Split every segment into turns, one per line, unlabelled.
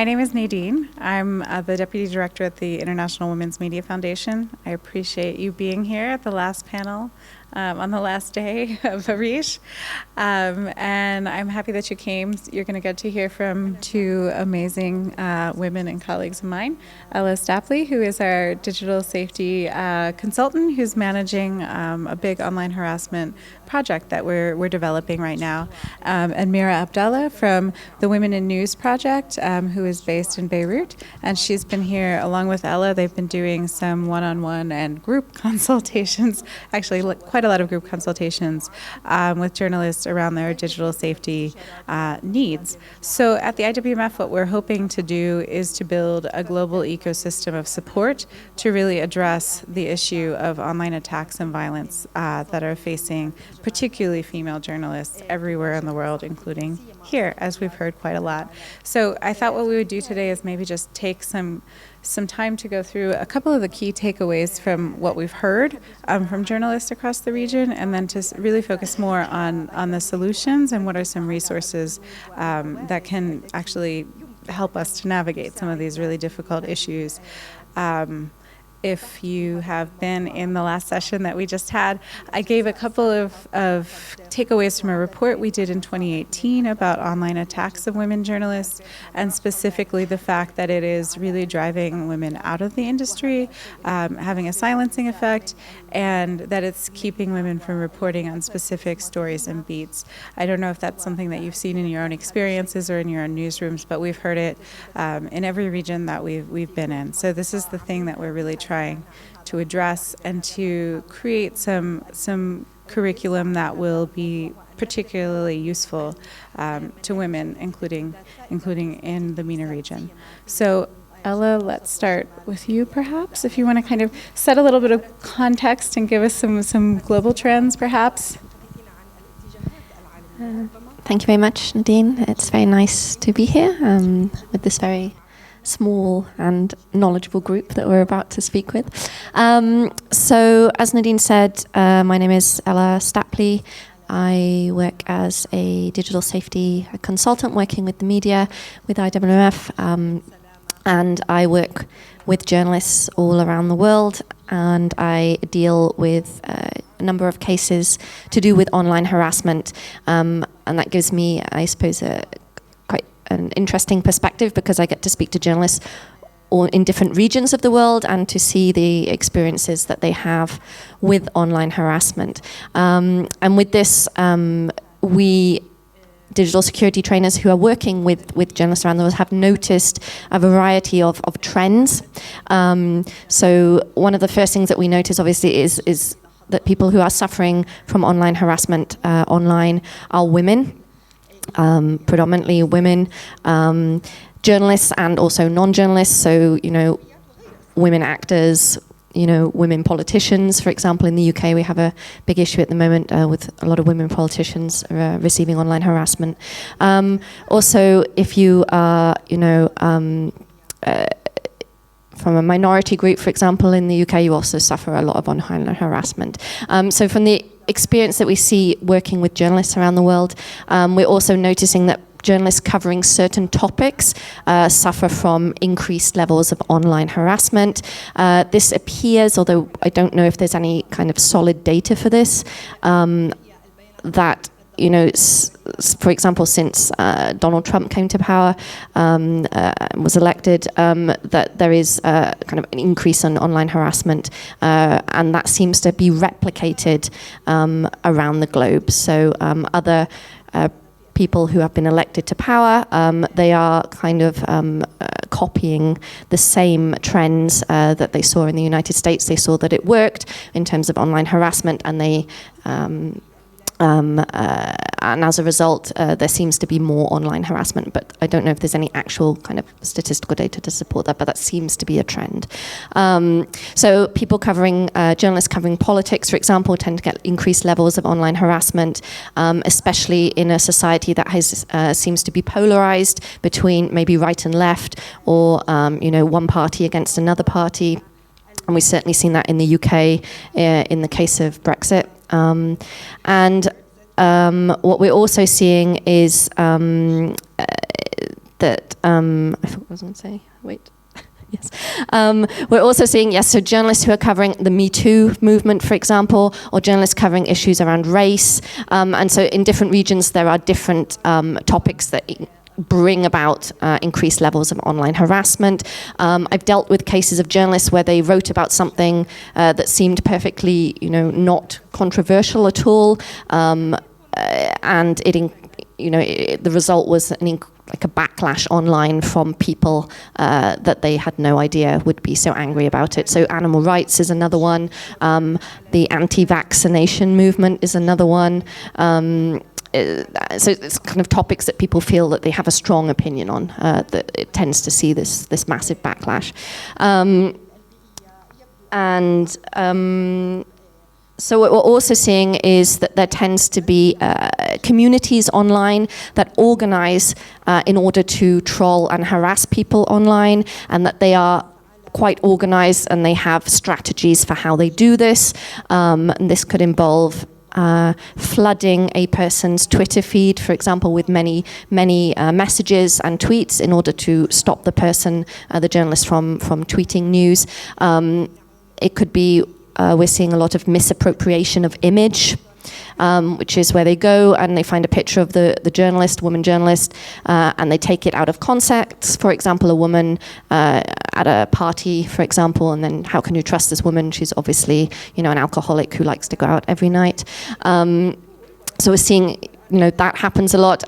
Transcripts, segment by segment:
My name is Nadine. I'm the Deputy Director at the International Women's Media Foundation. I appreciate you being here at the last panel on the last day of ARIJ. And I'm happy that you came. You're going to get to hear from two amazing women and colleagues of mine. Ella Tapley, who is our digital safety consultant, who's managing a big online harassment project that we're developing right now. And Mira Abdallah from the Women in News Project, who is based in Beirut. And she's been here along with Ella. They've been doing some one-on-one and group consultations, actually quite a lot of group consultations with journalists around their digital safety needs. So at the IWMF, what we're hoping to do is to build a global ecosystem of support to really address the issue of online attacks and violence that are facing particularly female journalists everywhere in the world, including here, as we've heard quite a lot. So I thought what we would do today is maybe just take some time to go through a couple of the key takeaways from what we've heard from journalists across the region, and then to really focus more on the solutions and what are some resources that can actually help us to navigate some of these really difficult issues. If you have been in the last session that we just had, I gave a couple of takeaways from a report we did in 2018 about online attacks of women journalists, and specifically the fact that it is really driving women out of the industry, having a silencing effect, and that it's keeping women from reporting on specific stories and beats. I don't know if that's something that you've seen in your own experiences or in your own newsrooms, but we've heard it in every region that we've been in. So this is the thing that we're really trying to address, and to create some curriculum that will be particularly useful to women, including in the MENA region. So Ella, let's start with you perhaps, if you want to kind of set a little bit of context and give us some global trends perhaps.
Thank you very much, Nadine. It's very nice to be here with this very small and knowledgeable group that we're about to speak with. So, as Nadine said, my name is Ella Tapley. I work as a digital safety consultant working with the media, with IWMF, and I work with journalists all around the world, and I deal with a number of cases to do with online harassment, and that gives me, I suppose, an interesting perspective, because I get to speak to journalists in different regions of the world and to see the experiences that they have with online harassment. And with this, we digital security trainers who are working with journalists around the world have noticed a variety of trends. So one of the first things that we notice, obviously, is that people who are suffering from online harassment online are women. Predominantly women, journalists and also non-journalists, so, women actors, women politicians. For example, in the UK, we have a big issue at the moment with a lot of women politicians receiving online harassment. Also, if you are, from a minority group, for example, in the UK, you also suffer a lot of online harassment. So from the experience that we see working with journalists around the world, we're also noticing that journalists covering certain topics suffer from increased levels of online harassment. This appears, although I don't know if there's any kind of solid data for this, that for example, since Donald Trump came to power, was elected, that there is kind of an increase in online harassment, and that seems to be replicated around the globe. So other people who have been elected to power, they are kind of copying the same trends that they saw in the United States. They saw that it worked in terms of online harassment, and they and as a result, there seems to be more online harassment, but I don't know if there's any actual kind of statistical data to support that, but that seems to be a trend. So people journalists covering politics, for example, tend to get increased levels of online harassment, especially in a society that seems to be polarized between maybe right and left, or one party against another party. And we've certainly seen that in the UK in the case of Brexit. And what we're also seeing is that, I forgot what I was going to say, wait. Yes. We're also seeing, yes, so journalists who are covering the Me Too movement, for example, or journalists covering issues around race. And so in different regions, there are different topics that bring about increased levels of online harassment. I've dealt with cases of journalists where they wrote about something that seemed perfectly, not controversial at all, and the result was like a backlash online from people that they had no idea would be so angry about it. So animal rights is another one. The anti-vaccination movement is another one. So it's kind of topics that people feel that they have a strong opinion on, that it tends to see this massive backlash. So what we're also seeing is that there tends to be communities online that organize in order to troll and harass people online, and that they are quite organized and they have strategies for how they do this. And this could involve flooding a person's Twitter feed, for example, with many messages and tweets in order to stop the person, the journalist, from tweeting news. It could be we're seeing a lot of misappropriation of image, which is where they go and they find a picture of the woman journalist, and they take it out of context. For example, a woman at a party, for example, and then how can you trust this woman? She's obviously, an alcoholic who likes to go out every night. So we're seeing, that happens a lot.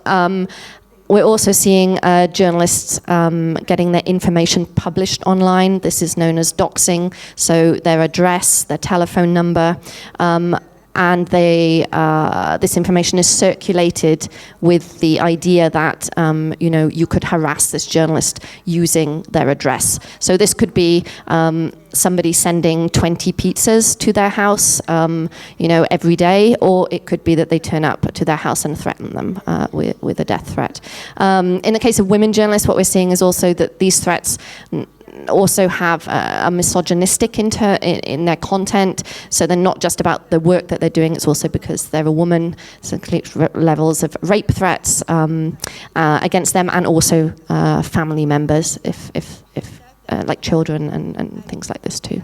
We're also seeing journalists getting their information published online. This is known as doxing, so their address, their telephone number, and this information is circulated with the idea that you could harass this journalist using their address. So this could be somebody sending 20 pizzas to their house, every day, or it could be that they turn up to their house and threaten them with a death threat. In the case of women journalists, what we're seeing is also that these threats also have a misogynistic in their content, so they're not just about the work that they're doing, it's also because they're a woman, so levels of rape threats against them, and also family members, if like children and things like this too.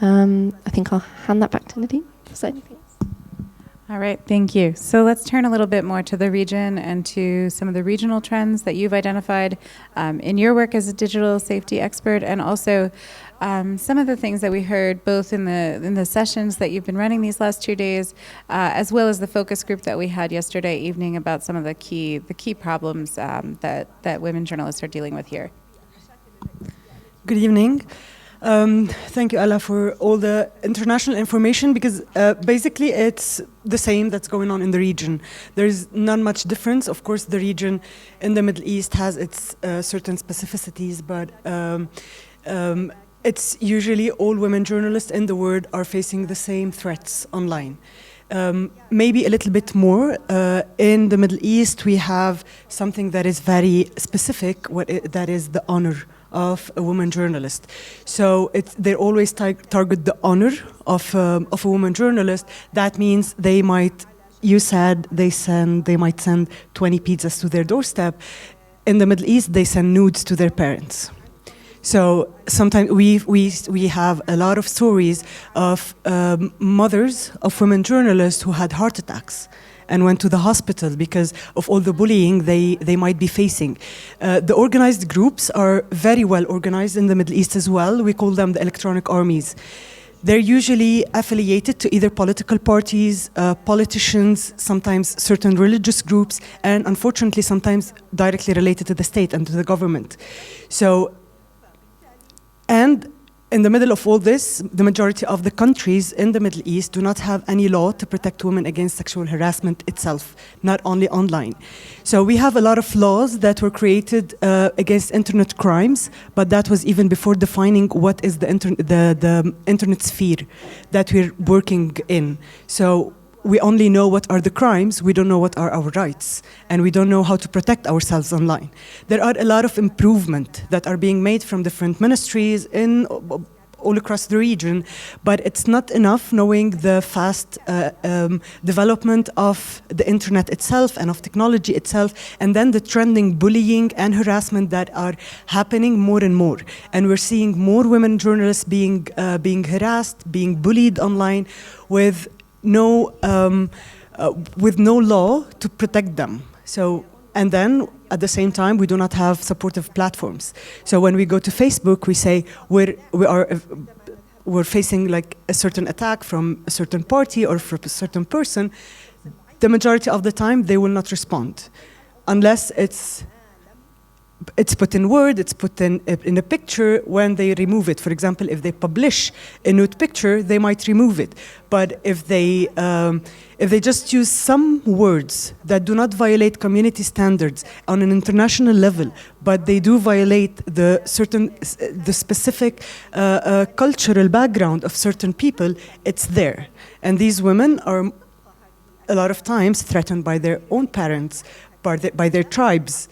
I think I'll hand that back to Nadine. Is there anything else?
All right, thank you. So let's turn a little bit more to the region and to some of the regional trends that you've identified in your work as a digital safety expert, and also some of the things that we heard both in the sessions that you've been running these last 2 days, as well as the focus group that we had yesterday evening about some of the key problems that women journalists are dealing with here.
Good evening. Thank you, Ella, for all the international information, because basically it's the same that's going on in the region. There's not much difference. Of course, the region in the Middle East has its certain specificities, but it's usually all women journalists in the world are facing the same threats online. Maybe a little bit more. In the Middle East, we have something that is very specific, that is the honor of a woman journalist. So they always target the honor of a woman journalist. That means they might send 20 pizzas to their doorstep. In the Middle East, they send nudes to their parents. So sometimes we have a lot of stories of mothers of women journalists who had heart attacks and went to the hospital because of all the bullying they might be facing. The organized groups are very well organized in the Middle East as well. We call them the electronic armies. They're usually affiliated to either political parties, politicians, sometimes certain religious groups, and unfortunately sometimes directly related to the state and to the government. And in the middle of all this, the majority of the countries in the Middle East do not have any law to protect women against sexual harassment itself, not only online. So we have a lot of laws that were created against internet crimes, but that was even before defining what is the internet sphere that we're working in. So we only know what are the crimes, we don't know what are our rights, and we don't know how to protect ourselves online. There are a lot of improvements that are being made from different ministries in all across the region, but it's not enough knowing the fast development of the internet itself and of technology itself, and then the trending bullying and harassment that are happening more and more. And we're seeing more women journalists being harassed, being bullied online with no law to protect them. So, and then at the same time, we do not have supportive platforms. So when we go to Facebook, we say we're facing like a certain attack from a certain party or from a certain person. The majority of the time, they will not respond unless it's put in Word, it's put in a picture. When they remove it, for example, if they publish a nude picture, they might remove it. But if they just use some words that do not violate community standards on an international level, but they do violate the specific cultural background of certain people, it's there. And these women are a lot of times threatened by their own parents, by their tribes,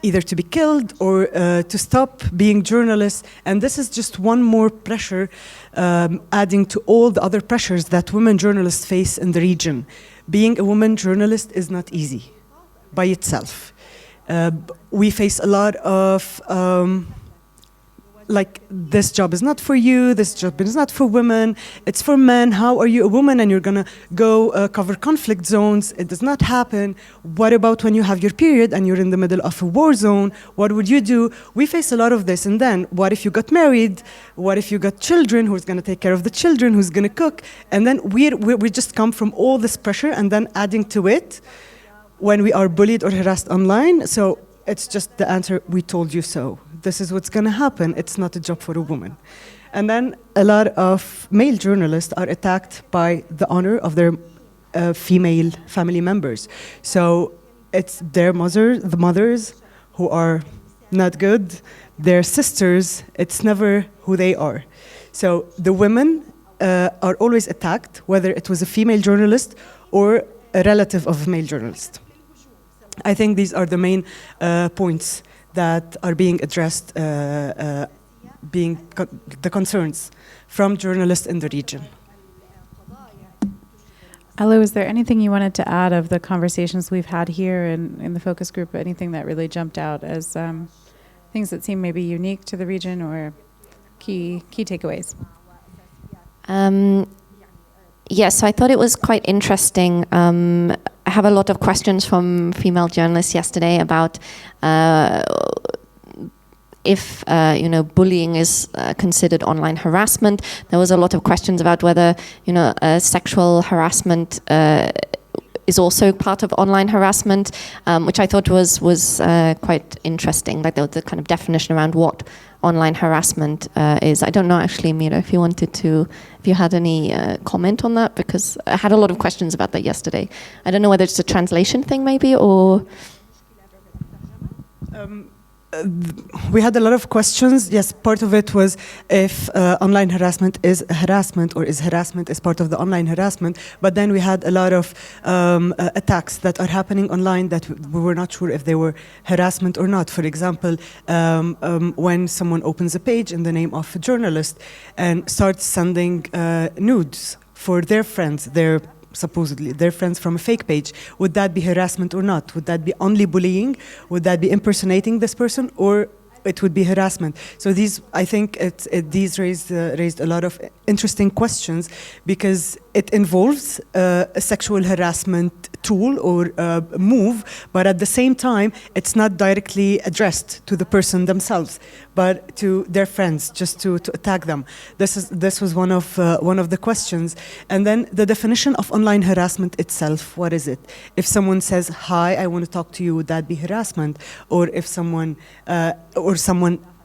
either to be killed or to stop being journalists. And this is just one more pressure adding to all the other pressures that women journalists face in the region. Being a woman journalist is not easy by itself. We face a lot of like, this job is not for you, this job is not for women, it's for men. How are you a woman and you're gonna go cover conflict zones? It does not happen. What about when you have your period and you're in the middle of a war zone? What would you do? We face a lot of this. And then what if you got married? What if you got children? Who's gonna take care of the children? Who's gonna cook? And then we just come from all this pressure, and then adding to it when we are bullied or harassed online. So it's just the answer, we told you so. This is what's going to happen. It's not a job for a woman. And then a lot of male journalists are attacked by the honor of their female family members. So it's their the mothers who are not good, their sisters, it's never who they are. So the women are always attacked, whether it was a female journalist or a relative of a male journalist. I think these are the main points that are being addressed, the concerns from journalists in the region.
Alo, is there anything you wanted to add of the conversations we've had here in the focus group, anything that really jumped out as things that seem maybe unique to the region or key takeaways?
Yes, so I thought it was quite interesting. I have a lot of questions from female journalists yesterday about if bullying is considered online harassment. There was a lot of questions about whether sexual harassment is also part of online harassment, which I thought was quite interesting. Like the kind of definition around what online harassment is. I don't know actually, Mira, if you had any comment on that, because I had a lot of questions about that yesterday. I don't know whether it's a translation thing maybe, or...
We had a lot of questions. Yes, part of it was if online harassment is harassment, or is harassment is part of the online harassment. But then we had a lot of attacks that are happening online that we were not sure if they were harassment or not. For example, when someone opens a page in the name of a journalist and starts sending nudes for their friends, supposedly their friends from a fake page, would that be harassment or not? Would that be only bullying? Would that be impersonating this person, or it would be harassment? So these, I think, these raised a lot of interesting questions, because it involves a sexual harassment tool or move, but at the same time, it's not directly addressed to the person themselves, but to their friends, just to attack them. This was one of the questions. And then the definition of online harassment itself, what is it? If someone says, "Hi, I want to talk to you," would that be harassment? Or if someone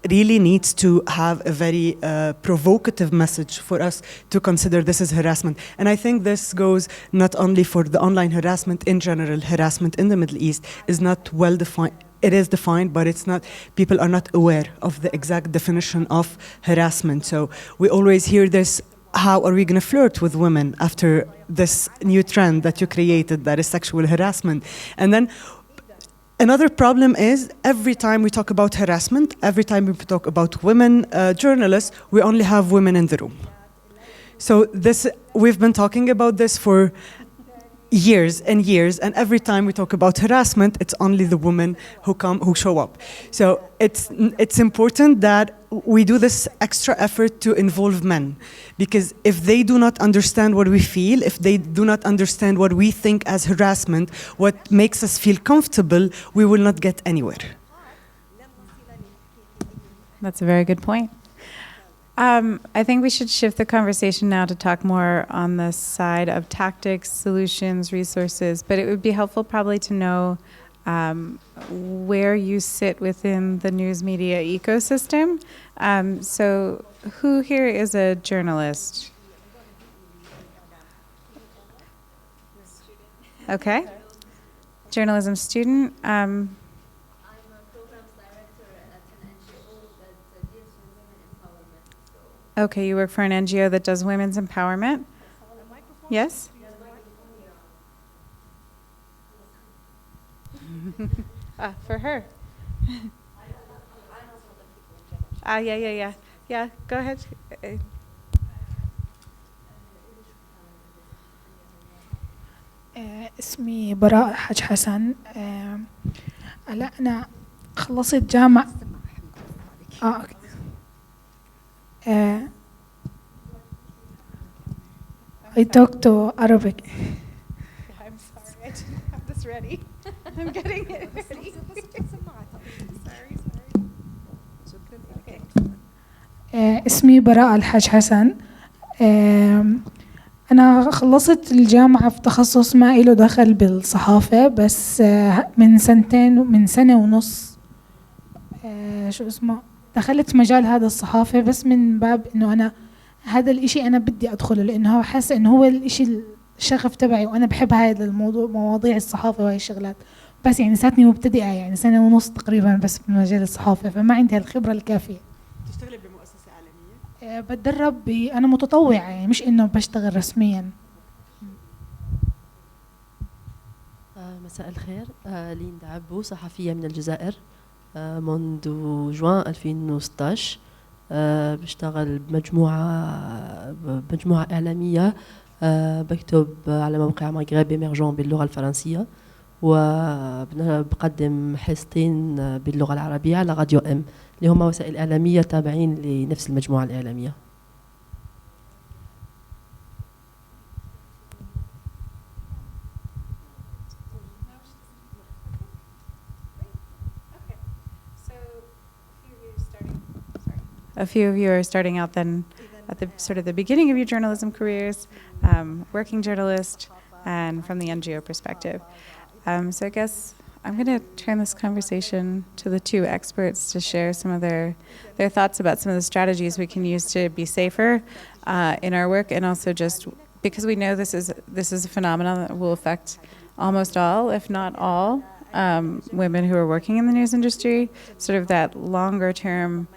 really needs to have a very provocative message for us to consider this as harassment. And I think this goes not only for the online harassment in general. Harassment in the Middle East is not well defined. It is defined, but it's not, people are not aware of the exact definition of harassment. So we always hear this, how are we going to flirt with women after this new trend that you created that is sexual harassment? And then Another problem is every time we talk about harassment, every time we talk about women journalists, we only have women in the room. So we've been talking about this for years and years, and every time we talk about harassment, it's only the women who show up. So it's important that we do this extra effort to involve men, because if they do not understand what we feel, if they do not understand what we think as harassment, what makes us feel comfortable, we will not get anywhere.
That's a very good point. I think we should shift the conversation now to talk more on the side of tactics, solutions, resources, but it would be helpful probably to know where you sit within the news media ecosystem. So who here is a journalist? Okay. Journalism student. Okay, you work for an NGO that does women's empowerment? Yes? For her. Yeah, go ahead.
اسمي براء حج حسن. هلا أنا خلصت جامعة. I talk to Arabic.
I'm sorry, I didn't have this ready. I'm getting it ready. sorry.
اسمي براء الحج حسن. أنا خلصت الجامعة في تخصص ما إله دخل بالصحافة، بس من سنة ونص شو اسمه دخلت مجال هذا الصحافة، بس من باب إنه أنا هذا الإشي أنا بدي أدخله، لأنه حاسة إنه هو الإشي الشغف تبعي، وأنا بحب هذا الموضوع، مواضيع الصحافة وهي الشغلات. بس يعني ساتني مبتدئة، يعني سنة ونص تقريبا بس بمجال الصحافة، فما عندي الخبرة الكافية.
تشتغلي بمؤسسة إعلامية؟
بتدرب أنا متطوعة، يعني مش إنه بشتغل رسميا.
مساء الخير، ليندا عبو، صحفية من الجزائر منذ جوان 2016. بشتغل بمجموعة إعلامية، بكتب على موقع مغرب إميرجون باللغة الفرنسية، وبقدم حصتين باللغة العربية على راديو ام، اللي هما وسائل إعلامية تابعين لنفس المجموعة الإعلامية.
A few of you are starting out then at the sort of the beginning of your journalism careers, working journalist, and from the NGO perspective. So I guess I'm going to turn this conversation to the two experts to share some of their thoughts about some of the strategies we can use to be safer in our work, and also just because we know this is a phenomenon that will affect almost all, if not all, women who are working in the news industry, sort of that longer term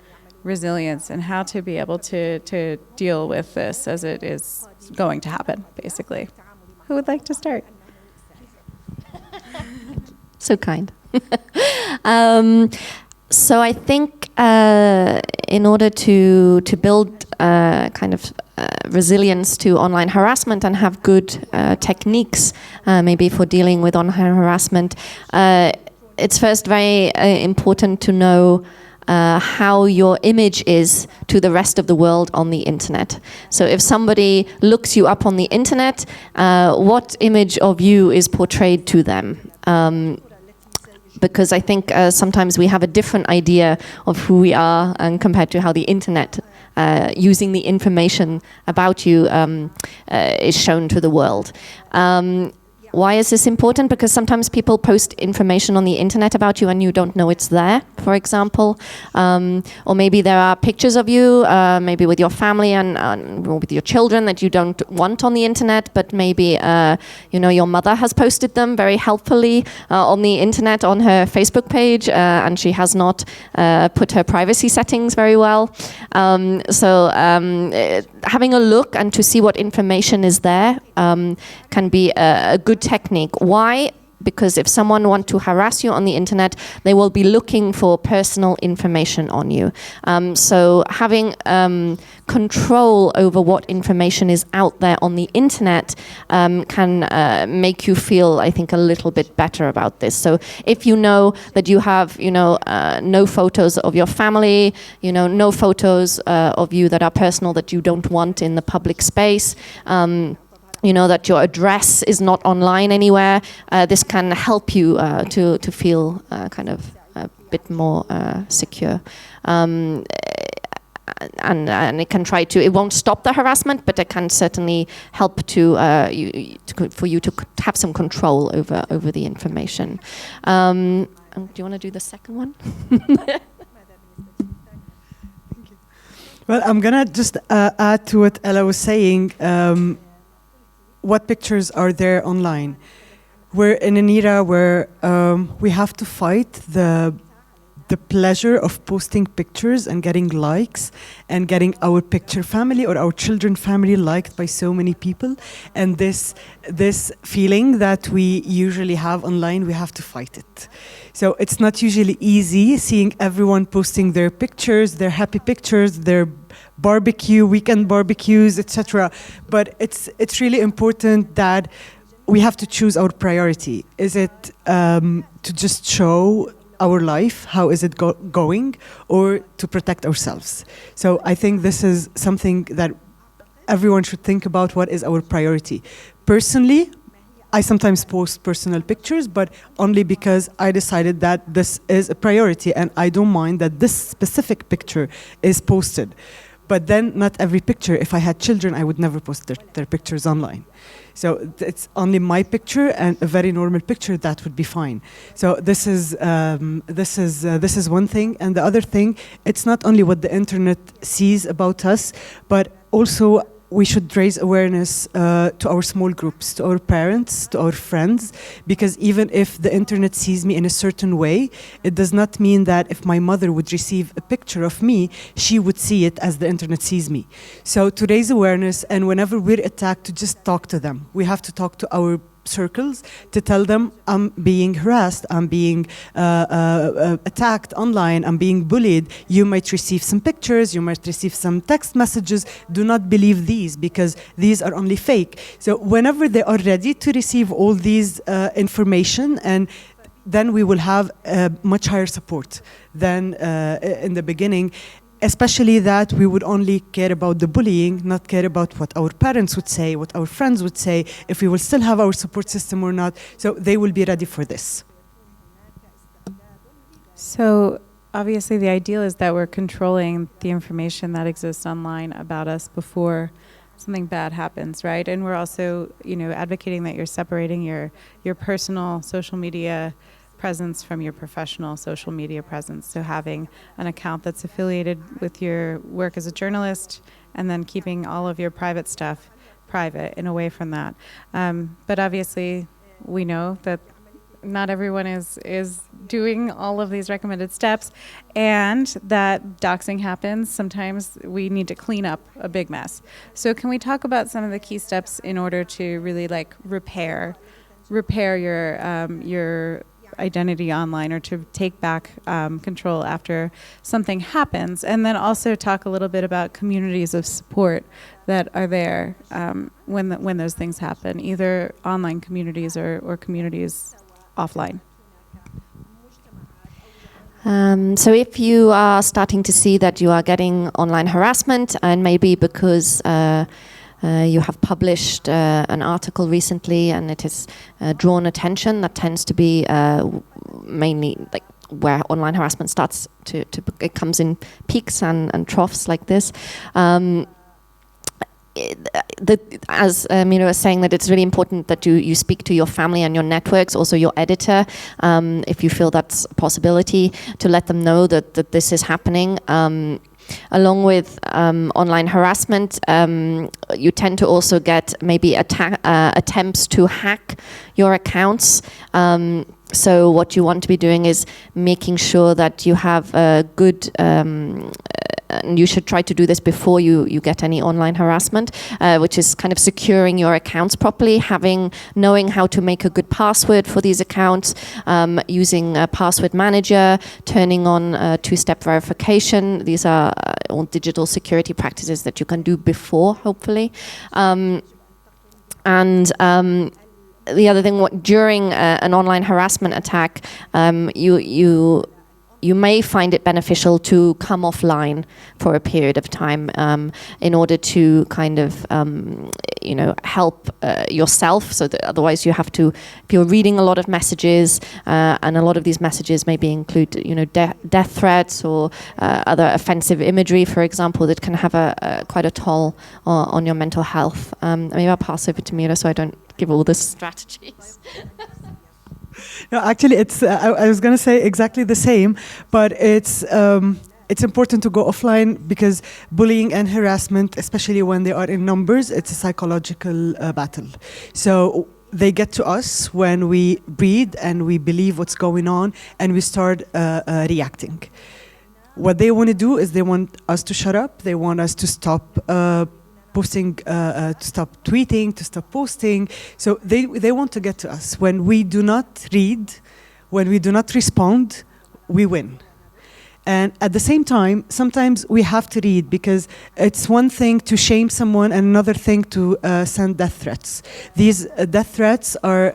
resilience and how to be able to deal with this as it is going to happen, basically. Who would like to start?
So kind. So I think in order to build kind of resilience to online harassment and have good techniques maybe for dealing with online harassment, it's first very important to know how your image is to the rest of the world on the internet. So if somebody looks you up on the internet, what image of you is portrayed to them? Because I think sometimes we have a different idea of who we are and compared to how the internet, using the information about you, is shown to the world. Why is this important? Because sometimes people post information on the internet about you and you don't know it's there, for example. Or maybe there are pictures of you, maybe with your family and or with your children that you don't want on the internet, but maybe your mother has posted them very helpfully on the internet on her Facebook page, and she has not put her privacy settings very well. So having a look and to see what information is there can be a good technique. Why because if someone wants to harass you on the internet, they will be looking for personal information on you. So having control over what information is out there on the internet can make you feel, I think, a little bit better about this. So if you know that you have, no photos of your family, no photos of you that are personal that you don't want in the public space, that your address is not online anywhere, this can help you to feel kind of a bit more secure. And it can it won't stop the harassment, but it can certainly help for you to have some control over the information. Do you want to do the second one?
Well, I'm gonna just add to what Ella was saying. What pictures are there online? We're in an era where we have to fight the pleasure of posting pictures and getting likes and getting our picture family or our children family liked by so many people. And this feeling that we usually have online, we have to fight it. So it's not usually easy seeing everyone posting their pictures, their happy pictures, their weekend barbecues, etc. But it's really important that we have to choose our priority. Is it to just show our life, how is it going, or to protect ourselves? So I think this is something that everyone should think about. What is our priority? Personally, I sometimes post personal pictures, but only because I decided that this is a priority and I don't mind that this specific picture is posted. But then not every picture. If I had children, I would never post their pictures online. So it's only my picture and a very normal picture, that would be fine. So this is one thing. And the other thing, it's not only what the internet sees about us, but also we should raise awareness to our small groups, to our parents, to our friends, because even if the internet sees me in a certain way, it does not mean that if my mother would receive a picture of me, she would see it as the internet sees me. So to raise awareness, and whenever we're attacked, to just talk to them. We have to talk to our circles to tell them, I'm being harassed, I'm being attacked online, I'm being bullied. You might receive some pictures, you might receive some text messages. Do not believe these, because these are only fake. So whenever they are ready to receive all these information, and then we will have much higher support than in the beginning. Especially that we would only care about the bullying, not care about what our parents would say, what our friends would say, if we will still have our support system or not. So they will be ready for this.
So obviously the ideal is that we're controlling the information that exists online about us before something bad happens, right? And we're also, advocating that you're separating your personal social media presence from your professional social media presence. So having an account that's affiliated with your work as a journalist, and then keeping all of your private stuff private and away from that. But obviously, we know that not everyone is doing all of these recommended steps, and that doxing happens. Sometimes we need to clean up a big mess. So can we talk about some of the key steps in order to really repair your identity online, or to take back control after something happens? And then also talk a little bit about communities of support that are there when those things happen, either online communities or communities offline.
So if you are starting to see that you are getting online harassment, and maybe because you have published an article recently and it has drawn attention, that tends to be mainly where online harassment starts it comes in peaks and troughs like this. As Mira was saying, that it's really important that you speak to your family and your networks, also your editor, if you feel that's a possibility, to let them know that this is happening. Along with online harassment, you tend to also get maybe attempts to hack your accounts. So what you want to be doing is making sure that you have a good and you should try to do this before you get any online harassment, which is kind of securing your accounts properly, knowing how to make a good password for these accounts, using a password manager, turning on two-step verification. These are all digital security practices that you can do before, hopefully. The other thing, during an online harassment attack, you may find it beneficial to come offline for a period of time in order to kind of, help yourself. So that otherwise you have to, if you're reading a lot of messages, and a lot of these messages maybe include, death threats or other offensive imagery, for example, that can have quite a toll on your mental health. Maybe I'll pass over to Mira so I don't give all the strategies.
No, actually, it's. I was going to say exactly the same, but it's important to go offline because bullying and harassment, especially when they are in numbers, it's a psychological battle. So they get to us when we read and we believe what's going on and we start reacting. What they want to do is they want us to shut up. They want us to stop posting, to stop tweeting, to stop posting. So they want to get to us. When we do not read, when we do not respond, we win. And at the same time, sometimes we have to read because it's one thing to shame someone and another thing to send death threats. These death threats are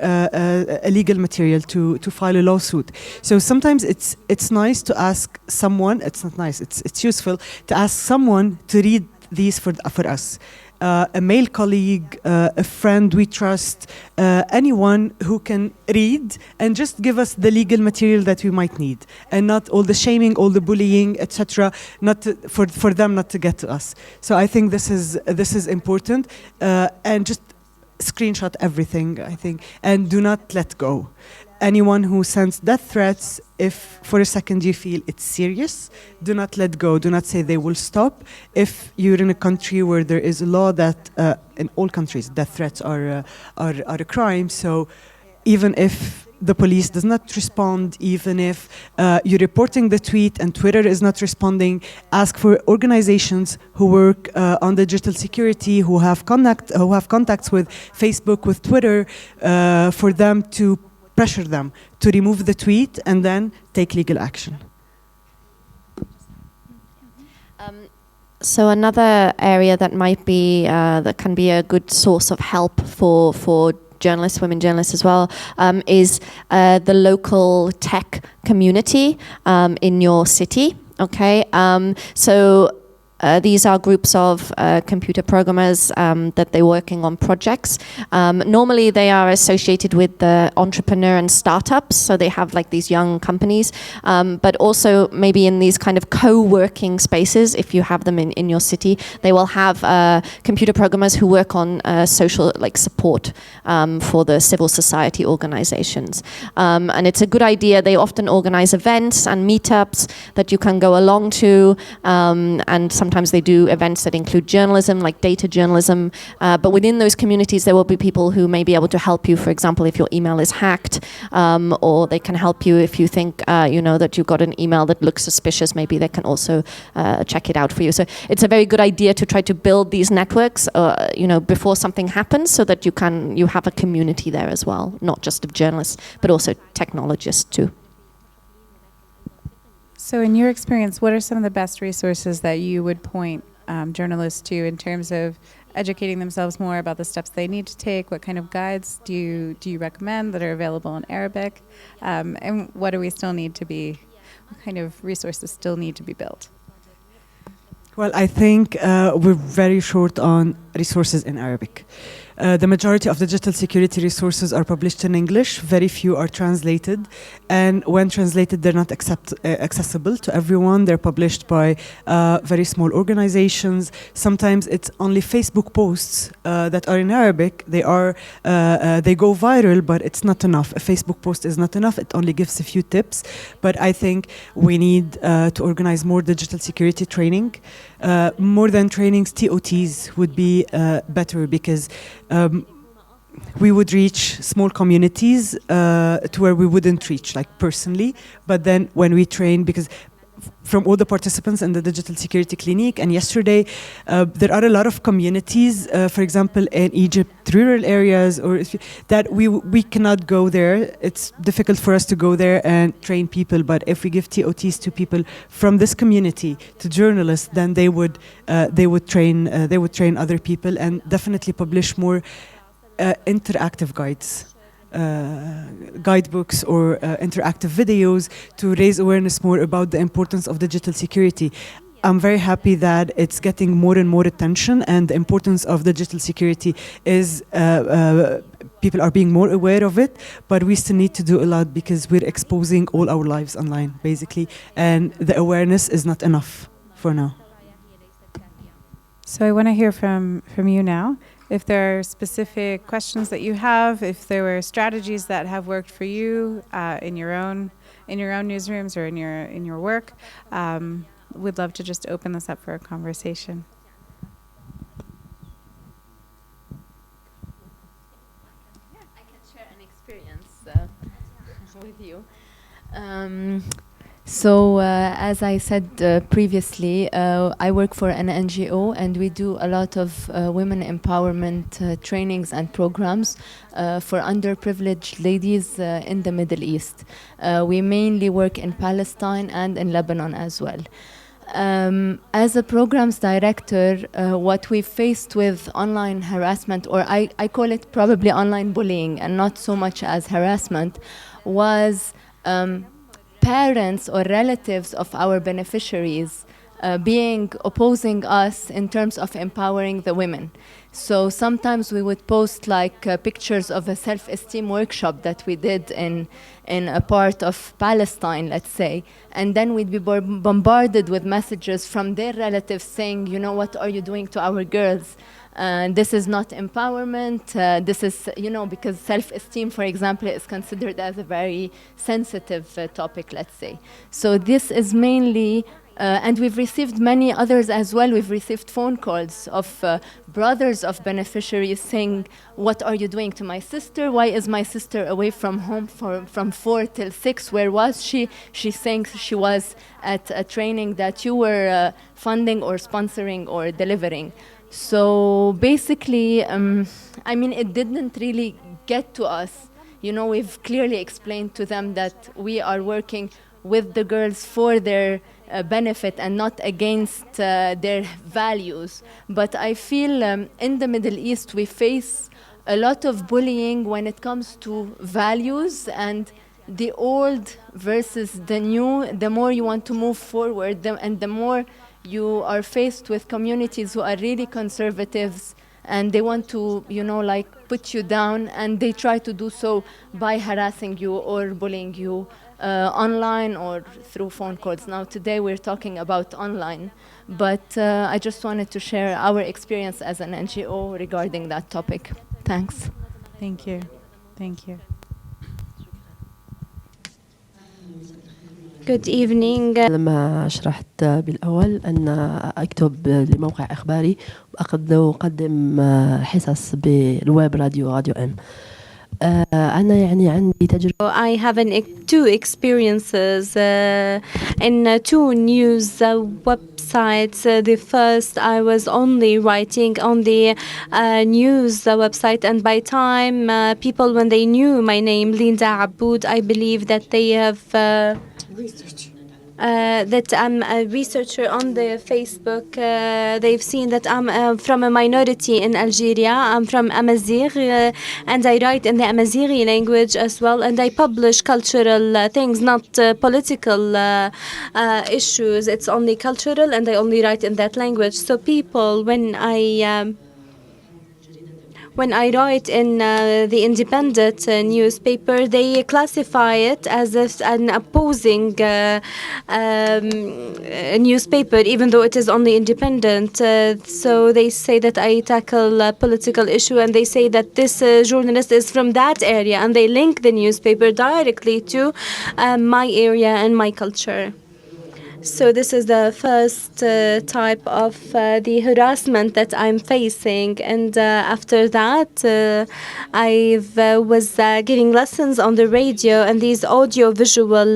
illegal material to file a lawsuit. So sometimes it's nice to ask someone, it's not nice, it's useful to ask someone to read these for us. A male colleague, a friend we trust, anyone who can read and just give us the legal material that we might need, and not all the shaming, all the bullying, etc. For them not to get to us. So I think this is important, and just screenshot everything, I think, and do not let go. Anyone who sends death threats, if for a second you feel it's serious, do not let go. Do not say they will stop. If you're in a country where there is a law that, in all countries, death threats are a crime. So even if the police does not respond, even if you're reporting the tweet and Twitter is not responding, ask for organizations who work on digital security, who have contacts with Facebook, with Twitter, for them to pressure them to remove the tweet and then take legal action.
So another area that might be that can be a good source of help for journalists, women journalists as well, is the local tech community in your city. Okay, so. These are groups of computer programmers that they're working on projects. Normally they are associated with the entrepreneur and startups, so they have like these young companies, but also maybe in these kind of co-working spaces, if you have them in your city, they will have computer programmers who work on social support for the civil society organizations. And it's a good idea. They often organize events and meetups that you can go along to, and sometimes they do events that include journalism, like data journalism. But within those communities, there will be people who may be able to help you, for example, if your email is hacked, or they can help you if you think, that you've got an email that looks suspicious. Maybe they can also check it out for you. So it's a very good idea to try to build these networks, before something happens, so that you have a community there as well, not just of journalists, but also technologists too.
So in your experience, what are some of the best resources that you would point journalists to in terms of educating themselves more about the steps they need to take? What kind of guides do you recommend that are available in Arabic? And what what kind of resources still need to be built?
Well, I think we're very short on resources in Arabic. The majority of digital security resources are published in English. Very few are translated. And when translated, they're not accessible to everyone. They're published by very small organizations. Sometimes it's only Facebook posts that are in Arabic. They go viral, but it's not enough. A Facebook post is not enough. It only gives a few tips. But I think we need to organize more digital security training. More than trainings, TOTs would be better, because we would reach small communities to where we wouldn't reach, like personally. But then when we train, because from all the participants in the Digital Security Clinic. And yesterday, there are a lot of communities, for example, in Egypt, rural areas, that we cannot go there. It's difficult for us to go there and train people. But if we give TOTs to people from this community, to journalists, then they would train other people and definitely publish more interactive guides. Guidebooks or interactive videos to raise awareness more about the importance of digital security. I'm very happy that it's getting more and more attention, and the importance of digital security is people are being more aware of it, but we still need to do a lot because we're exposing all our lives online, basically, and the awareness is not enough for now.
So I want to hear from you now. If there are specific questions that you have, if there were strategies that have worked for you in your own newsrooms or in your work, we'd love to just open this up for a conversation.
I can share an experience with you. So, as I said previously, I work for an NGO, and we do a lot of women empowerment trainings and programs for underprivileged ladies in the Middle East. We mainly work in Palestine and in Lebanon as well. As a programs director, what we faced with online harassment, or I call it probably online bullying and not so much as harassment, was parents or relatives of our beneficiaries opposing us in terms of empowering the women. So sometimes we would post like pictures of a self-esteem workshop that we did in a part of Palestine, let's say, and then we'd be bombarded with messages from their relatives saying, you know, what are you doing to our girls? This is not empowerment. This is, because self-esteem, for example, is considered as a very sensitive topic, let's say. So this is mainly, and we've received many others as well. We've received phone calls of brothers of beneficiaries saying, what are you doing to my sister? Why is my sister away from home from 4 till 6? Where was she? She's saying she was at a training that you were funding or sponsoring or delivering. So basically, it didn't really get to us. We've clearly explained to them that we are working with the girls for their benefit and not against their values. But I feel in the Middle East, we face a lot of bullying when it comes to values, and the old versus the new. The more you want to move forward, and the more you are faced with communities who are really conservatives, and they want to, put you down, and they try to do so by harassing you or bullying you online or through phone calls. Now, today we're talking about online, but I just wanted to share our experience as an NGO regarding that topic. Thanks.
Thank you. Thank you.
Good evening.
لما شرحت بالأول أن أكتب لموقع إخباري وأقدم حصص بالويب راديو إم. أنا عندي تجربة.
I have two experiences in two news websites. The first, I was only writing on the news website, and by time people, when they knew my name, Linda Aboud, I believe that they have that I'm a researcher on the Facebook. They've seen that I'm from a minority in Algeria. I'm from Amazigh, and I write in the Amazighi language as well, and I publish cultural things, not political issues. It's only cultural, and I only write in that language. So people, when I write in the independent newspaper, they classify it as an opposing newspaper, even though it is only independent. So they say that I tackle a political issue, and they say that this journalist is from that area, and they link the newspaper directly to my area and my culture. So this is the first type of the harassment that I'm facing, and after that I was giving lessons on the radio, and these audio-visual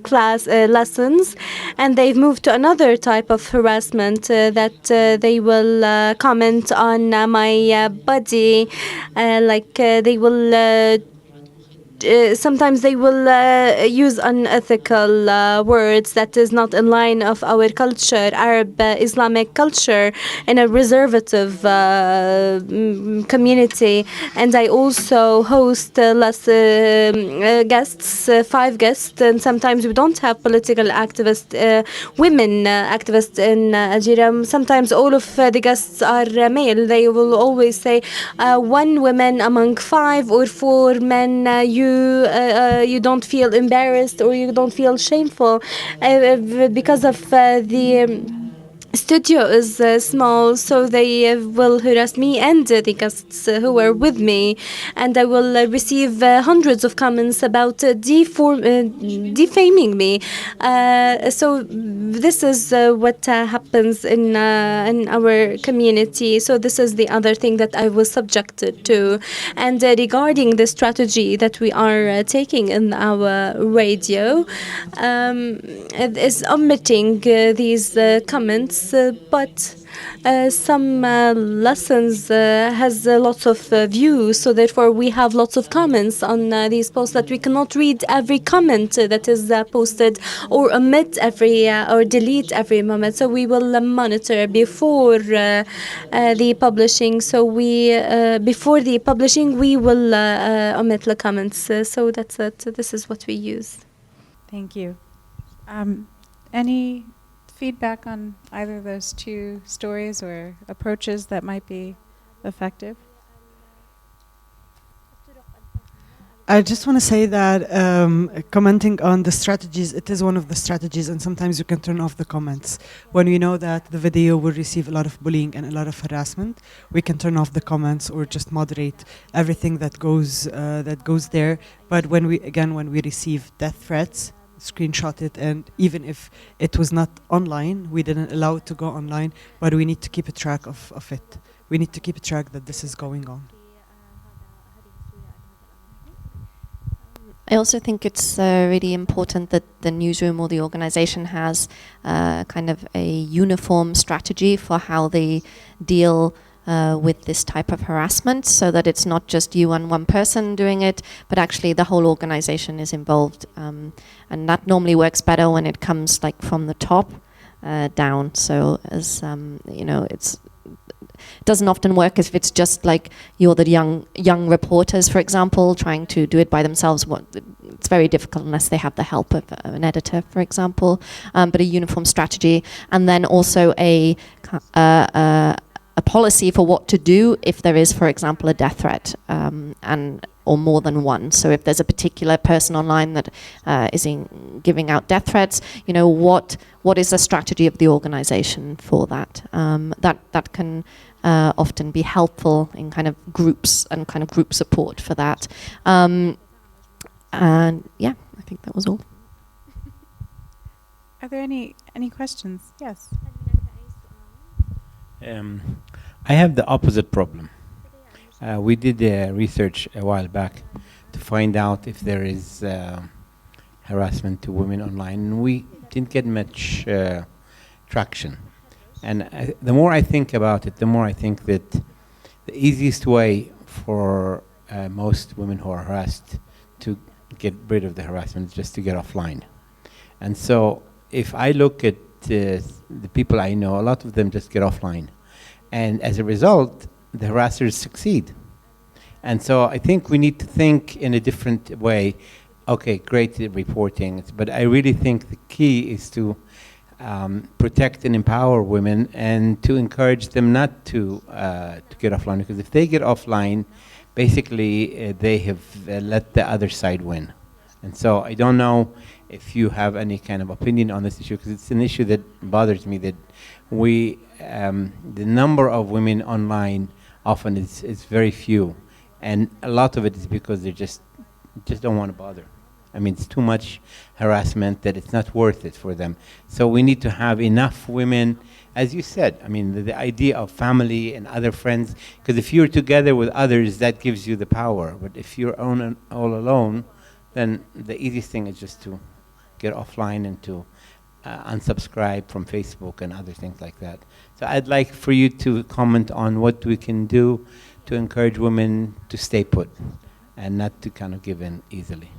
class lessons, and they've moved to another type of harassment that they will comment on my body, they will sometimes they will use unethical words that is not in line of our culture, Arab Islamic culture, in a reservative community. And I also host guests, 5 guests, and sometimes we don't have political activists, women activists in Algeria. Sometimes all of the guests are male. They will always say 1 woman among 5 or 4 men. You don't feel embarrassed or you don't feel shameful because of the studio is small, so they will harass me and the guests who are with me, and I will receive hundreds of comments about defaming me. So this is what happens in our community. So this is the other thing that I was subjected to. And regarding the strategy that we are taking in our radio, is omitting these comments. But some lessons has lots of views, so therefore we have lots of comments on these posts that we cannot read every comment that is posted or omit every or delete every moment. So we will monitor before the publishing. So we before the publishing we will omit the comments. So that's it. This is what we use.
Thank you. Any feedback on either of those 2 stories or approaches that might be effective?
I just want to say that commenting on the strategies, it is one of the strategies, and sometimes you can turn off the comments. When we know that the video will receive a lot of bullying and a lot of harassment, we can turn off the comments or just moderate everything that goes there. But when we receive death threats, screenshot it, and even if it was not online, we didn't allow it to go online, but we need to keep a track of it. We need to keep a track that this is going on.
I also think it's really important that the newsroom or the organization has kind of a uniform strategy for how they deal with this type of harassment, so that it's not just you and one person doing it, but actually the whole organization is involved. And that normally works better when it comes like from the top down. So as it doesn't often work if it's just like you're the young reporters, for example, trying to do it by themselves. It's very difficult unless they have the help of an editor, for example. But a uniform strategy, and then also a policy for what to do if there is, for example, a death threat, or more than one. So if there's a particular person online that is giving out death threats, what is the strategy of the organization for that? That can often be helpful in kind of groups and kind of group support for that. And yeah, I think that was all.
Are there any questions? Yes.
I have the opposite problem. We did research a while back to find out if there is harassment to women online, and we didn't get much traction. And the more I think about it, the more I think that the easiest way for most women who are harassed to get rid of the harassment is just to get offline. And so if I look at the people I know, a lot of them just get offline. And as a result, the harassers succeed. And so I think we need to think in a different way. Okay, great reporting, but I really think the key is to protect and empower women and to encourage them not to get offline, because if they get offline, basically they have let the other side win. And so I don't know if you have any kind of opinion on this issue, because it's an issue that bothers me, that we, the number of women online often is very few. And a lot of it is because they just don't want to bother. I mean, it's too much harassment that it's not worth it for them. So we need to have enough women, as you said. I mean, the idea of family and other friends, because if you're together with others, that gives you the power. But if you're all alone, then the easiest thing is just to get offline and to unsubscribe from Facebook and other things like that. So I'd like for you to comment on what we can do to encourage women to stay put and not to kind of give in easily.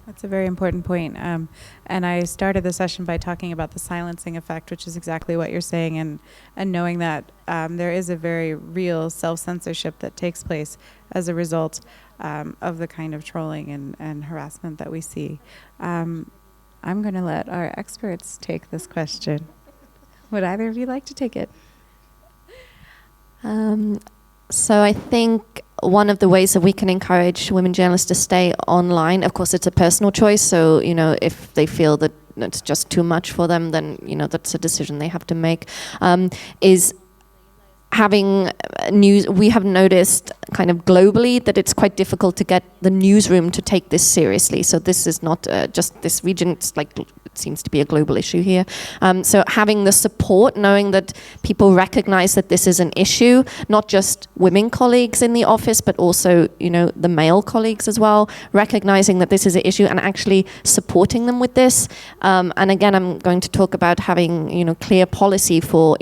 That's a very important point. And I started the session by talking about the silencing effect, which is exactly what you're saying, and knowing that there is a very real self-censorship that takes place as a result of the kind of trolling and harassment that we see. I'm going to let our experts take this question. Would either of you like to take it?
So I think one of the ways that we can encourage women journalists to stay online, of course, it's a personal choice. So, if they feel that it's just too much for them, then, that's a decision they have to make, is having news. We have noticed kind of globally that it's quite difficult to get the newsroom to take this seriously. So this is not just this region, it's like it seems to be a global issue here. So having the support, knowing that people recognize that this is an issue, not just women colleagues in the office, but also, the male colleagues as well, recognizing that this is an issue and actually supporting them with this. And again, I'm going to talk about having, clear policy for,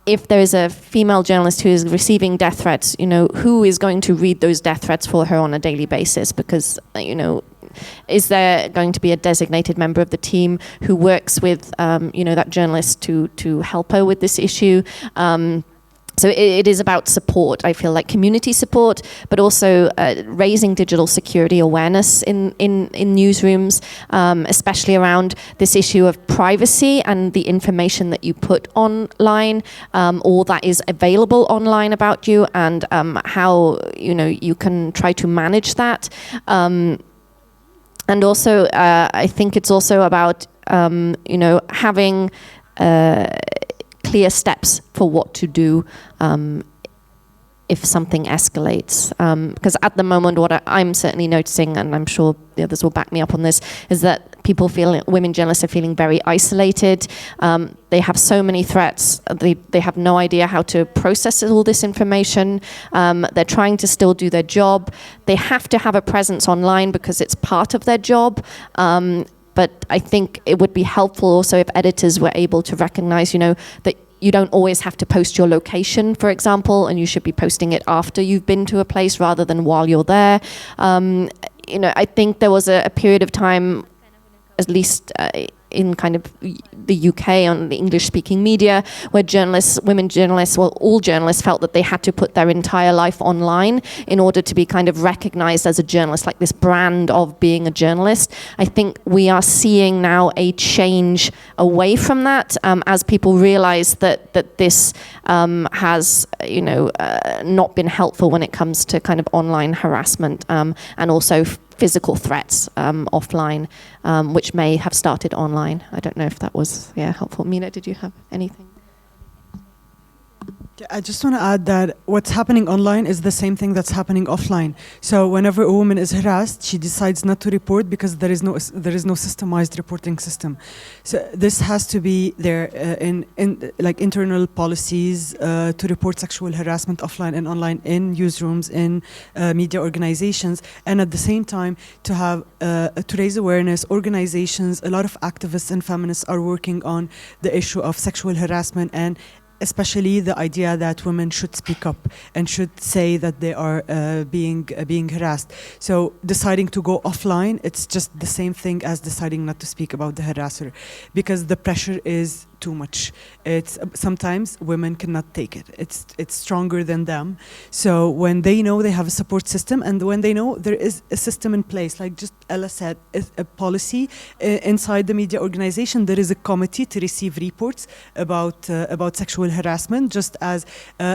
if there is a female journalist who is receiving death threats, who is going to read those death threats for her on a daily basis? Because, is there going to be a designated member of the team who works with, that journalist to help her with this issue? So it is about support, I feel like community support, but also raising digital security awareness in newsrooms, especially around this issue of privacy and the information that you put online or that is available online about you, and how you can try to manage that. And also, I think it's also about having clear steps for what to do if something escalates. Because at the moment, what I'm certainly noticing, and I'm sure the others will back me up on this, is that women journalists are feeling very isolated. They have so many threats. They have no idea how to process all this information. They're trying to still do their job. They have to have a presence online because it's part of their job. But I think it would be helpful also if editors were able to recognize, that you don't always have to post your location, for example, and you should be posting it after you've been to a place rather than while you're there. I think there was a period of time, at least in kind of the UK on the English-speaking media, where women journalists, all journalists felt that they had to put their entire life online in order to be kind of recognized as a journalist, like this brand of being a journalist. I think we are seeing now a change away from that as people realize that this has, not been helpful when it comes to kind of online harassment and also physical threats offline, which may have started online. I don't know if that was helpful. Mina, did you have anything?
I just want to add that what's happening online is the same thing that's happening offline. So whenever a woman is harassed, she decides not to report because there is no systemized reporting system. So this has to be there in like internal policies to report sexual harassment offline and online in newsrooms, in media organizations, and at the same time to have to raise awareness. Organizations, a lot of activists and feminists are working on the issue of sexual harassment, and especially the idea that women should speak up and should say that they are being harassed. So deciding to go offline, it's just the same thing as deciding not to speak about the harasser, because the pressure is too much. It's sometimes women cannot take it. It's stronger than them. So when they know they have a support system, and when they know there is a system in place, like just Ella said, a policy inside the media organization, there is a committee to receive reports about sexual harassment, just as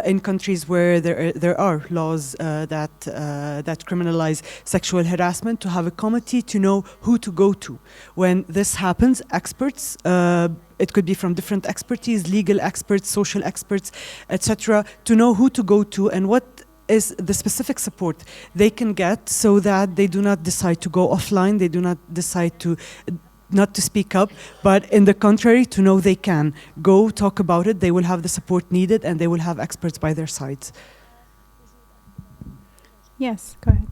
in countries where there are laws that criminalize sexual harassment, to have a committee to know who to go to when this happens. Experts. It could be from different expertise, legal experts, social experts, etc., to know who to go to and what is the specific support they can get, so that they do not decide to go offline, they do not decide to not to speak up, but in the contrary, to know they can go talk about it, they will have the support needed, and they will have experts by their sides.
Yes, go ahead.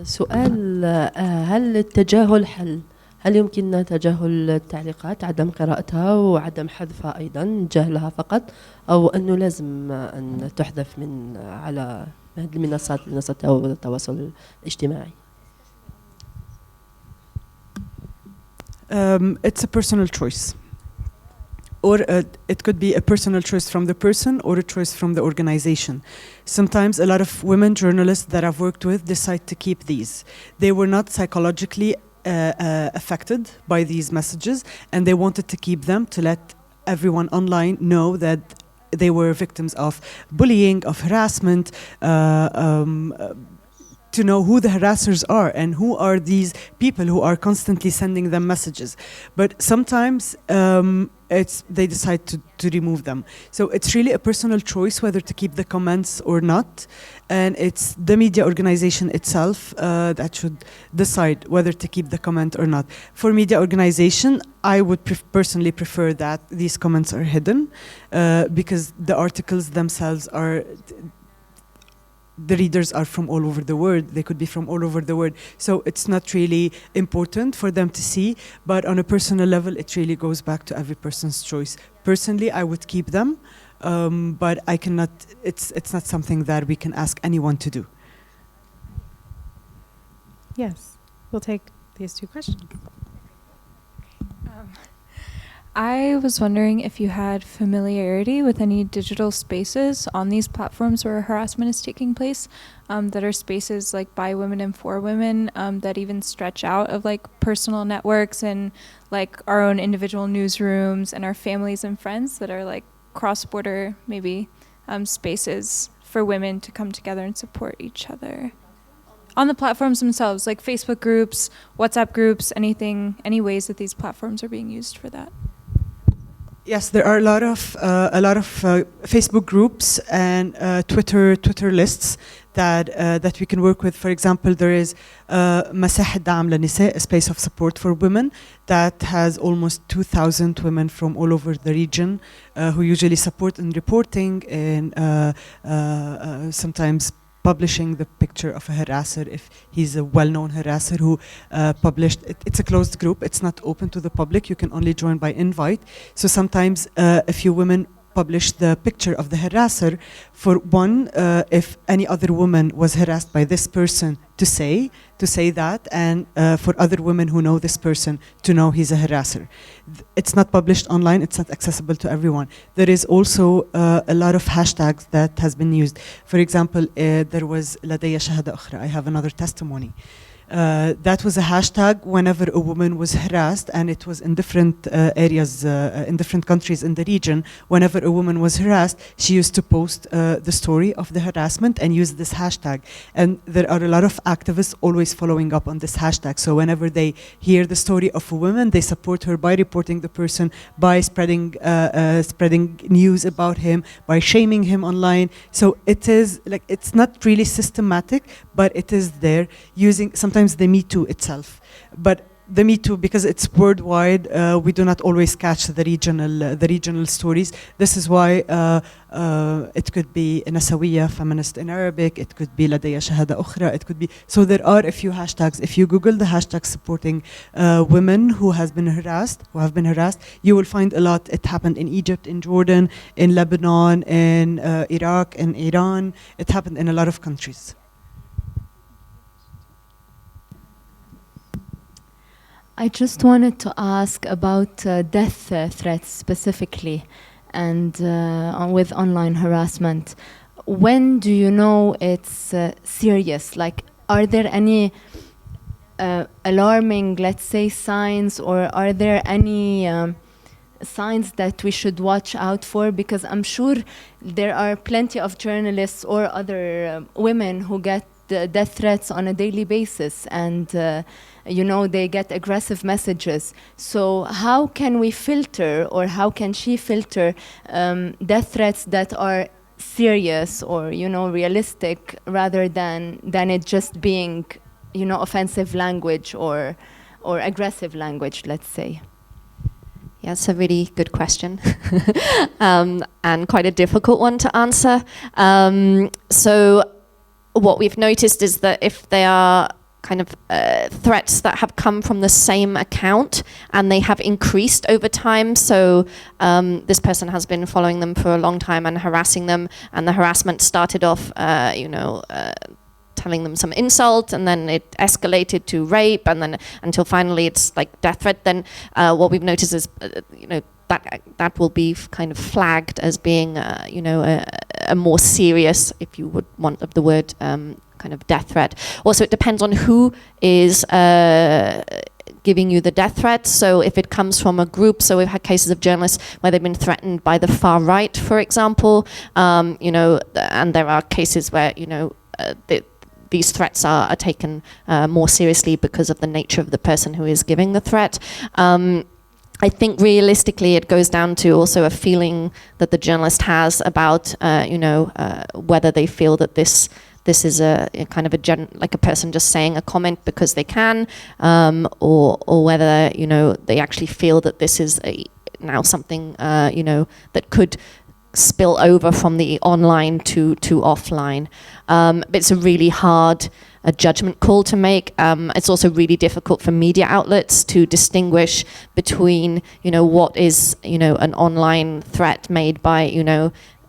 سؤال هل التجاهل حل؟ هل يمكننا تجاهل التعليقات، عدم قراءتها وعدم حذفها أيضا، جهلها فقط، أو أنه لازم أن تحذف من على هذه المنصات، منصات التواصل الاجتماعي؟
It's a personal choice. Or it could be a personal choice from the person or a choice from the organization. Sometimes a lot of women journalists that I've worked with decide to keep these. They were not psychologically affected by these messages, and they wanted to keep them to let everyone online know that they were victims of bullying, of harassment, to know who the harassers are and who are these people who are constantly sending them messages. But sometimes they decide to remove them. So it's really a personal choice whether to keep the comments or not. And it's the media organization itself that should decide whether to keep the comment or not. For media organization, I would personally prefer that these comments are hidden because the articles themselves are... The readers are from all over the world. They could be from all over the world. So it's not really important for them to see. But on a personal level, it really goes back to every person's choice. Personally, I would keep them, but I cannot. It's not something that we can ask anyone to do.
Yes, we'll take these two questions. I was wondering if you had familiarity with any digital spaces on these platforms where harassment is taking place, that are spaces like by women and for women, that even stretch out of like personal networks and like our own individual newsrooms and our families and friends that are like cross-border maybe spaces for women to come together and support each other. On the platforms themselves, like Facebook groups, WhatsApp groups, anything, any ways that these platforms are being used for that.
Yes, there are a lot of Facebook groups and Twitter lists that we can work with. For example, there is مساحة دعم للنساء, a space of support for women that has almost 2,000 women from all over the region who usually support in reporting and sometimes publishing the picture of a harasser if he's a well-known harasser who published it. It's a closed group. It's not open to the public. You can only join by invite. So sometimes a few women publish the picture of the harasser. For one, if any other woman was harassed by this person, to say that, and for other women who know this person to know he's a harasser. It's not published online. It's not accessible to everyone. There is also a lot of hashtags that has been used. For example, there was لدي شهادة أخرى. I have another testimony. That was a hashtag whenever a woman was harassed, and it was in different areas, in different countries in the region. Whenever a woman was harassed, she used to post the story of the harassment and use this hashtag. And there are a lot of activists always following up on this hashtag. So whenever they hear the story of a woman, they support her by reporting the person, by spreading news about him, by shaming him online. So it is like, it's not really systematic, but it is there using sometimes the Me Too itself. But the Me Too, because it's worldwide, we do not always catch the regional stories. This is why it could be نسوية, feminist in Arabic, it could be لدي شهادة أخرى, it could be, so there are a few hashtags. If you Google the hashtag supporting women who have been harassed, you will find a lot. It happened in Egypt, in Jordan, in Lebanon, in Iraq, in Iran. It happened in a lot of countries.
I just wanted to ask about death threats specifically and with online harassment. When do you know it's serious? Like, are there any alarming, let's say, signs, or are there any signs that we should watch out for? Because I'm sure there are plenty of journalists or other women who get death threats on a daily basis, and you know, they get aggressive messages. So how can we filter, or how can she filter death threats that are serious or, you know, realistic, rather than it just being, you know, offensive language or aggressive language, let's say?
Yeah, it's a really good question and quite a difficult one to answer. So what we've noticed is that if they are kind of threats that have come from the same account and they have increased over time. So this person has been following them for a long time and harassing them, and the harassment started off, telling them some insult, and then it escalated to rape, and then until finally it's like death threat. Then what we've noticed is, that will be kind of flagged as being, a more serious, if you would want of the word, kind of death threat. Also, it depends on who is giving you the death threat. So if it comes from a group, so we've had cases of journalists where they've been threatened by the far right, for example, and there are cases where, these threats are taken more seriously because of the nature of the person who is giving the threat. I think realistically it goes down to also a feeling that the journalist has about, whether they feel that this is a kind of like a person just saying a comment because they can, or whether, they actually feel that this is now something, that could spill over from the online to offline. But it's a really hard judgment call to make. It's also really difficult for media outlets to distinguish between, what is, an online threat made by,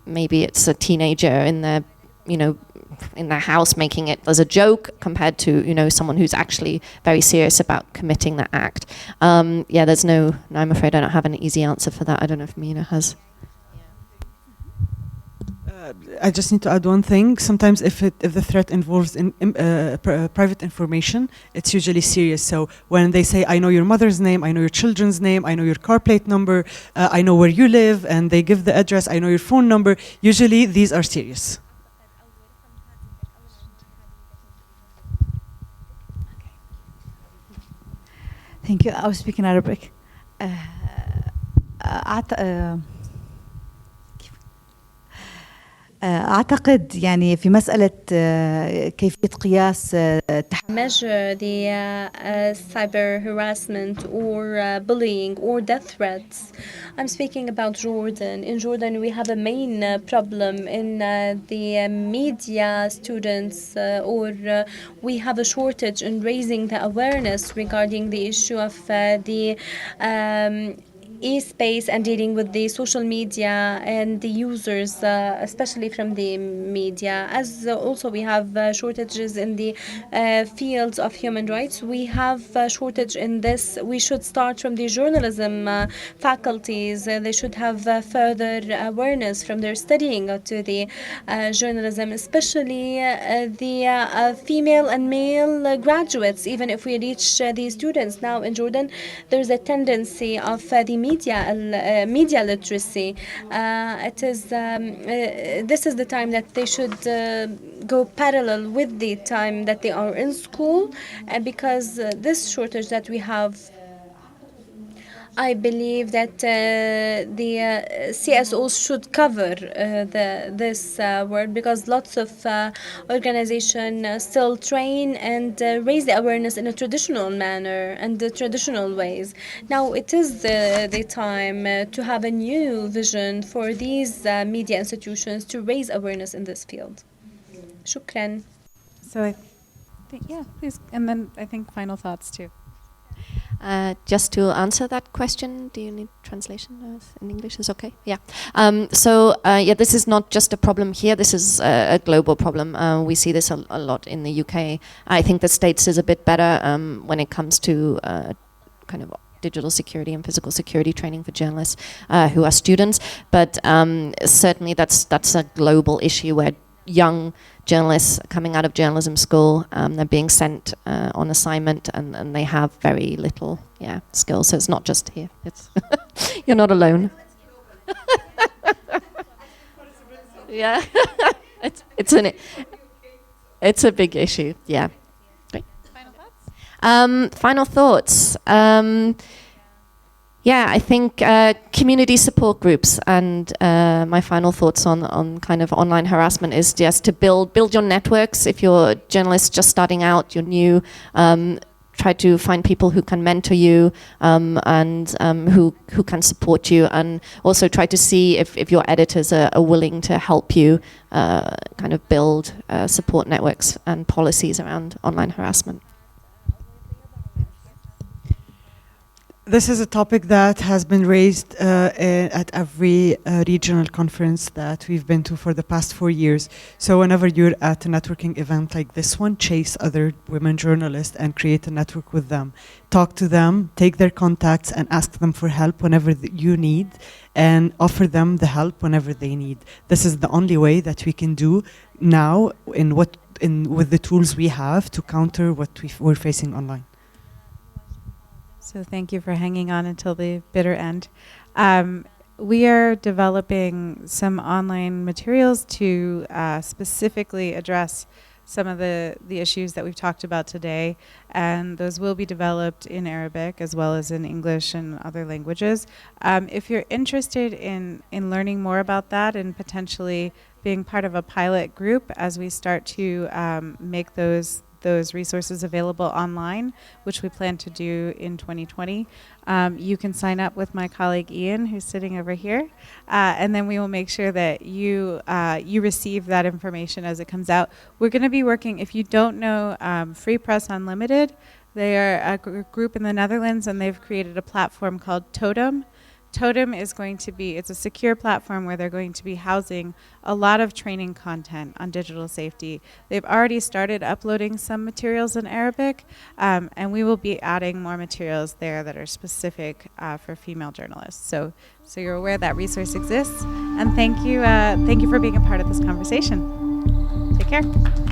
maybe it's a teenager in their, in their house making it as a joke compared to, someone who's actually very serious about committing that act. I'm afraid I don't have an easy answer for that. I don't know if Mina has.
I just need to add one thing. Sometimes if the threat involves private information, it's usually serious. So when they say, I know your mother's name, I know your children's name, I know your car plate number, I know where you live, and they give the address, I know your phone number, usually these are serious.
Thank you. I was speaking Arabic. أعتقد يعني في مسألة كيفية قياس
measure the cyber harassment or bullying or death threats. I'm speaking about Jordan. In Jordan, we have a main problem in the media students, or we have a shortage in raising the awareness regarding the issue of the e-space and dealing with the social media and the users, especially from the media. As also we have shortages in the fields of human rights. We have a shortage in this. We should start from the journalism faculties. They should have further awareness from their studying to the journalism, especially the female and male graduates. Even if we reach these students now in Jordan, there's a tendency of the media literacy. It is this is the time that they should go parallel with the time that they are in school, because this shortage that we have, I believe that the CSOs should cover this word, because lots of organizations still train and raise the awareness in a traditional manner and the traditional ways. Now it is the time to have a new vision for these media institutions to raise awareness in this field. Shukran.
So I think, yeah, please. And then I think final thoughts too.
Just to answer that question, do you need translation in English? Is okay? Yeah. This is not just a problem here. This is a global problem. We see this a lot in the UK. I think the States is a bit better when it comes to kind of digital security and physical security training for journalists who are students. But certainly that's a global issue where young journalists coming out of journalism school, they're being sent on assignment and they have very little skills. So it's not just here. It's you're not alone. Yeah, it's a big issue. Yeah. Great. Final thoughts. I think community support groups, and my final thoughts on kind of online harassment is just to build your networks. If you're a journalist just starting out, you're new, try to find people who can mentor you and who can support you, and also try to see if your editors are willing to help you kind of build support networks and policies around online harassment.
This is a topic that has been raised at every regional conference that we've been to for the past 4 years. So whenever you're at a networking event like this one, chase other women journalists and create a network with them. Talk to them, take their contacts and ask them for help whenever you need, and offer them the help whenever they need. This is the only way that we can do now with the tools we have to counter what we're facing online.
So thank you for hanging on until the bitter end. We are developing some online materials to specifically address some of the issues that we've talked about today, and those will be developed in Arabic as well as in English and other languages. If you're interested in learning more about that and potentially being part of a pilot group as we start to make those resources available online, which we plan to do in 2020. You can sign up with my colleague Ian, who's sitting over here, and then we will make sure that you receive that information as it comes out. We're going to be working, if you don't know Free Press Unlimited, they are a group in the Netherlands, and they've created a platform called Totem. Totem is going to be, it's a secure platform where they're going to be housing a lot of training content on digital safety. They've already started uploading some materials in Arabic, and we will be adding more materials there that are specific for female journalists. So you're aware that resource exists, and thank you for being a part of this conversation. Take care.